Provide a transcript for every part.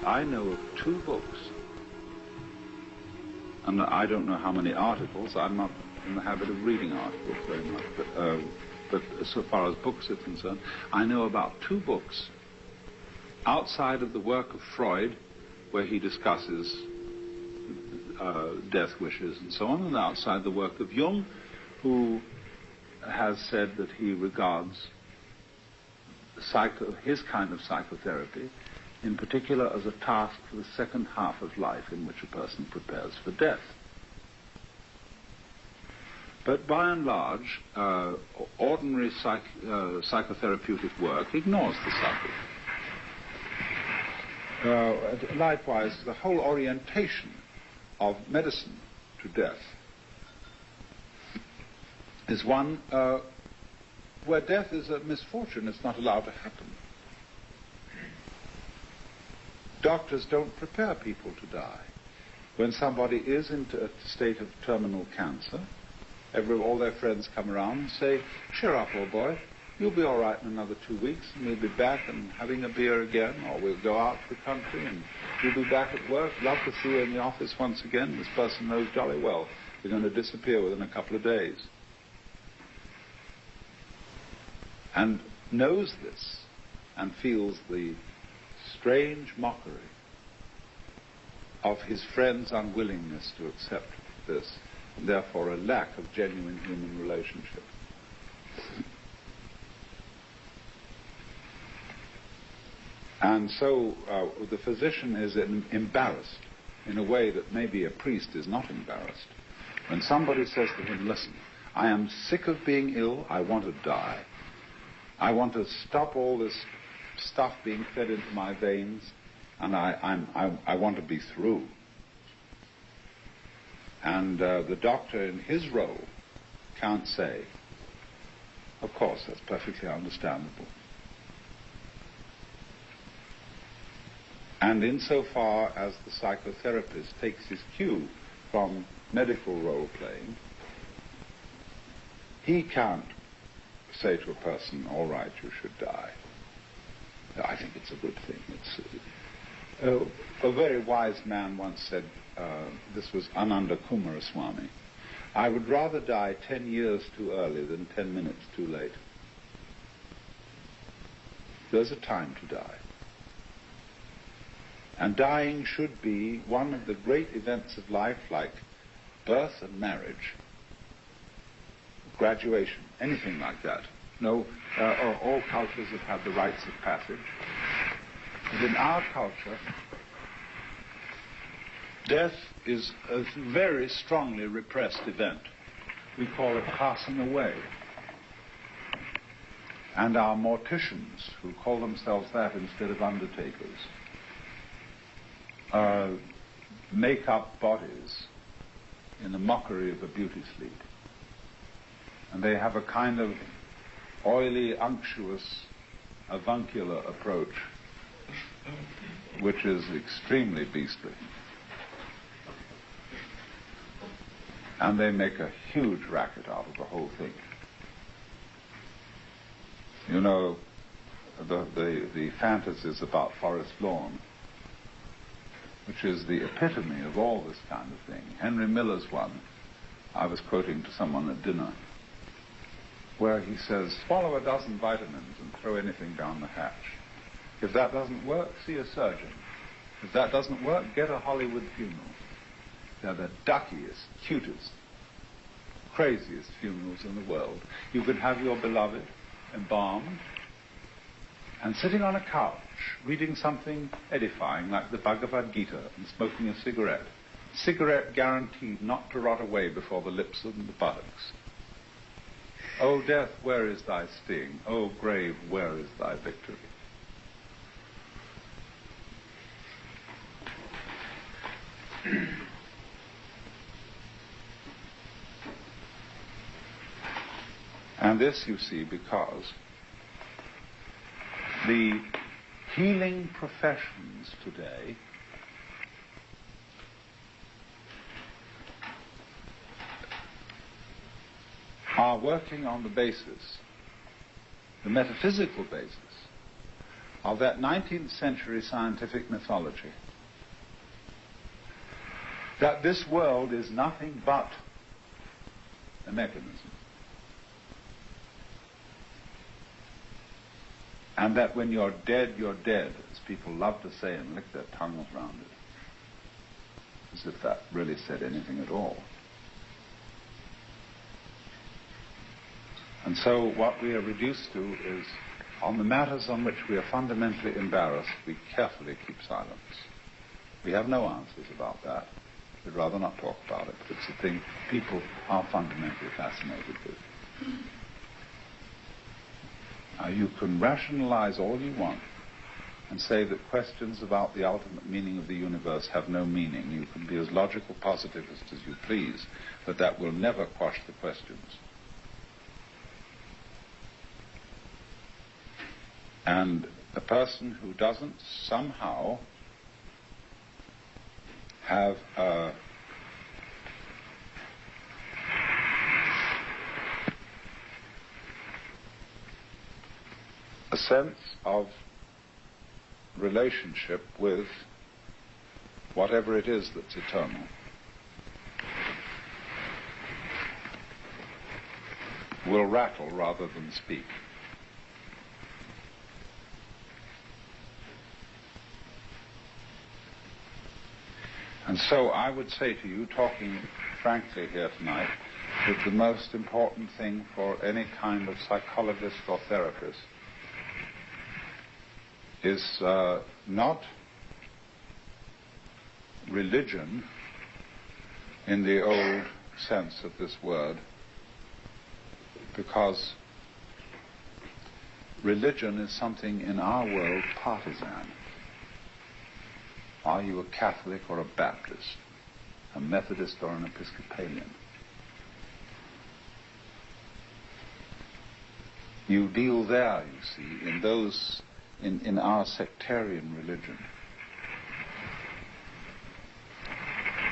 I know of 2 books, and I don't know how many articles. I'm not in the habit of reading articles very much, but so far as books are concerned, I know about 2 books outside of the work of Freud, where he discusses death wishes and so on, and outside the work of Jung, who has said that he regards his kind of psychotherapy in particular as a task for the second half of life in which a person prepares for death. But by and large, ordinary psychotherapeutic work ignores the subject. Likewise, the whole orientation of medicine to death is one where death is a misfortune. It's not allowed to happen. Doctors don't prepare people to die. When somebody is in a state of terminal cancer, all their friends come around and say, "Cheer up, old boy, you'll be all right in another 2 weeks, and we'll be back and having a beer again, or we'll go out to the country and you'll be back at work. Love to see you in the office once again. This person knows jolly well you're going to disappear within a couple of days." And knows this and feels the strange mockery of his friends' unwillingness to accept this, and therefore a lack of genuine human relationship. And so the physician is embarrassed in a way that maybe a priest is not embarrassed. When somebody says to him, "Listen, I am sick of being ill, I want to die. I want to stop all this stuff being fed into my veins, and I want to be through." And the doctor in his role can't say, "Of course, that's perfectly understandable." And insofar as the psychotherapist takes his cue from medical role-playing, he can't say to a person, "All right, you should die." I think it's a good thing. A very wise man once said, this was Ananda Kumaraswamy, "I would rather die 10 years too early than 10 minutes too late." There's a time to die. And dying should be one of the great events of life, like birth and marriage, graduation, anything like that. No, all cultures have had the rites of passage. But in our culture, death is a very strongly repressed event. We call it passing away. And our morticians, who call themselves that instead of undertakers, make up bodies in the mockery of a beauty sleep. And they have a kind of oily, unctuous, avuncular approach, which is extremely beastly. And they make a huge racket out of the whole thing. You know, the fantasies about Forest Lawn, which is the epitome of all this kind of thing. Henry Miller's one, I was quoting to someone at dinner, where he says, "Swallow a dozen vitamins and throw anything down the hatch. If that doesn't work, see a surgeon. If that doesn't work, get a Hollywood funeral. They're the duckiest, cutest, craziest funerals in the world. You can have your beloved embalmed and sitting on a couch, reading something edifying like the Bhagavad Gita and smoking a cigarette. Cigarette guaranteed not to rot away before the lips and the buttocks. O death, where is thy sting? O grave, where is thy victory?" And this, you see, because the healing professions today are working on the basis, the metaphysical basis, of that 19th century scientific mythology that this world is nothing but a mechanism. And that when you're dead, as people love to say and lick their tongues round it, as if that really said anything at all. And so what we are reduced to is, on the matters on which we are fundamentally embarrassed, we carefully keep silence. We have no answers about that. We'd rather not talk about it, but it's a thing people are fundamentally fascinated with. Now, you can rationalize all you want and say that questions about the ultimate meaning of the universe have no meaning. You can be as logical positivist as you please, but that will never quash the questions. And a person who doesn't somehow have a sense of relationship with whatever it is that's eternal will rattle rather than speak. And so I would say to you, talking frankly here tonight, that the most important thing for any kind of psychologist or therapist is not religion in the old sense of this word, because religion is something in our world partisan. Are you a Catholic or a Baptist, a Methodist or an Episcopalian? You deal there, you see, in those, in our sectarian religion,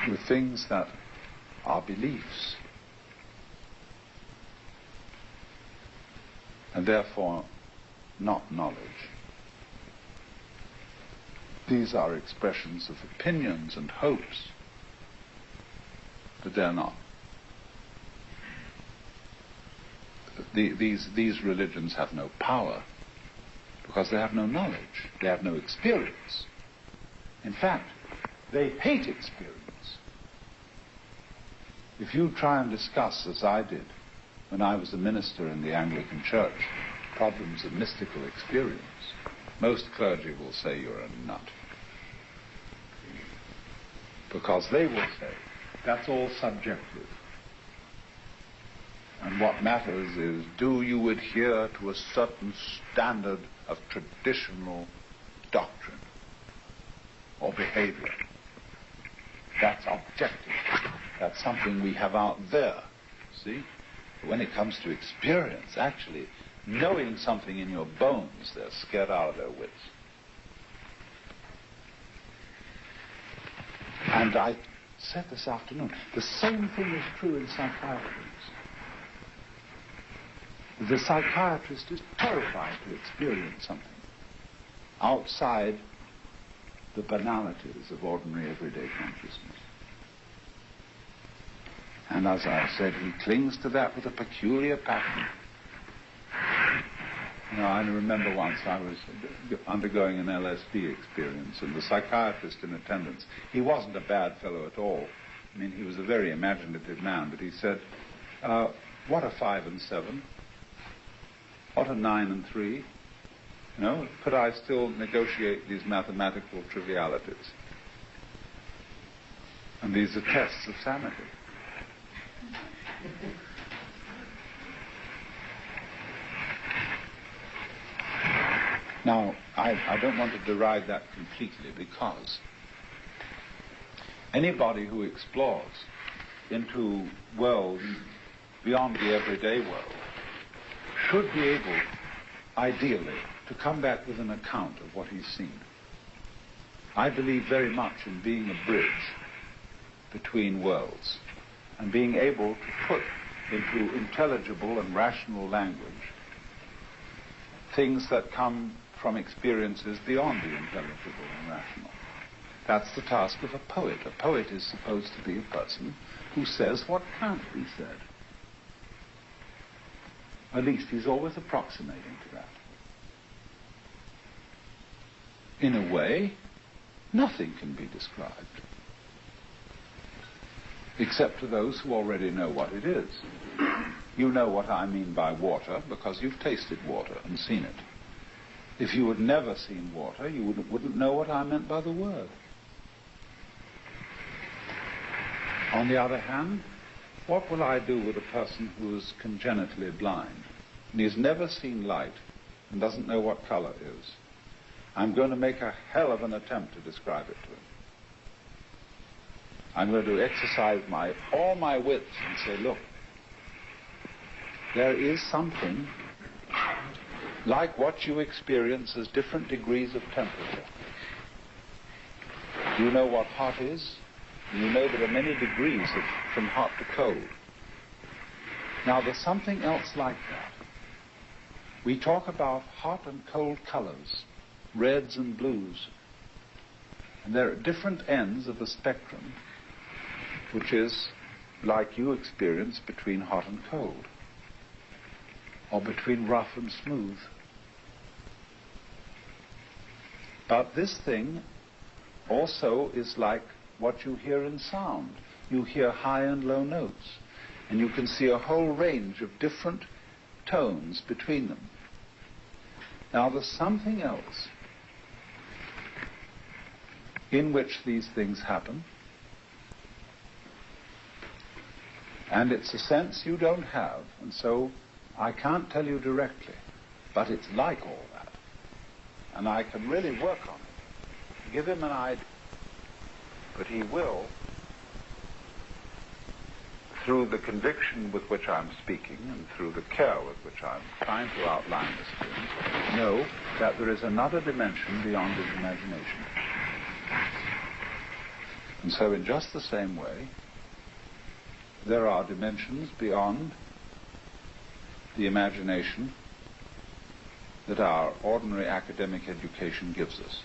with things that are beliefs, and therefore not knowledge. These are expressions of opinions and hopes, but they're not. These religions have no power because they have no knowledge, they have no experience. In fact, they hate experience. If you try and discuss, as I did when I was a minister in the Anglican Church, problems of mystical experience, most clergy will say you're a nut. Because they will say, that's all subjective. And what matters is, do you adhere to a certain standard of traditional doctrine or behavior? That's objective. That's something we have out there, see? But when it comes to experience, actually knowing something in your bones, they're scared out of their wits. And I said this afternoon, the same thing is true in psychiatry. The psychiatrist is terrified to experience something outside the banalities of ordinary everyday consciousness. And as I said, he clings to that with a peculiar passion. You know, I remember once I was undergoing an LSD experience, and the psychiatrist in attendance, he wasn't a bad fellow at all. I mean, he was a very imaginative man, but he said, what are 5 and 7? What are 9 and 3? You know, could I still negotiate these mathematical trivialities? And these are tests of sanity. Now, I don't want to deride that completely, because anybody who explores into worlds beyond the everyday world should be able, ideally, to come back with an account of what he's seen. I believe very much in being a bridge between worlds and being able to put into intelligible and rational language things that come from experiences beyond the intelligible and rational. That's the task of a poet. A poet is supposed to be a person who says what can't be said. At least he's always approximating to that. In a way, nothing can be described, except to those who already know what it is. You know what I mean by water because you've tasted water and seen it. If you had never seen water, you wouldn't know what I meant by the word. On the other hand, what will I do with a person who is congenitally blind and he has never seen light and doesn't know what color is? I'm going to make a hell of an attempt to describe it to him. I'm going to exercise all my wits and say, look, there is something like what you experience as different degrees of temperature. Do you know what hot is? You know there are many degrees from hot to cold. Now there's something else like that. We talk about hot and cold colors, reds and blues, and they're at different ends of the spectrum, which is like you experience between hot and cold, or between rough and smooth. But this thing also is like what you hear in sound. You hear high and low notes, and you can see a whole range of different tones between them. Now there's something else in which these things happen, and it's a sense you don't have, and so I can't tell you directly, but it's like all that, and I can really work on it, give him an idea. But he will, through the conviction with which I'm speaking and through the care with which I'm trying to outline this to him, know that there is another dimension beyond his imagination. And so in just the same way, there are dimensions beyond the imagination that our ordinary academic education gives us.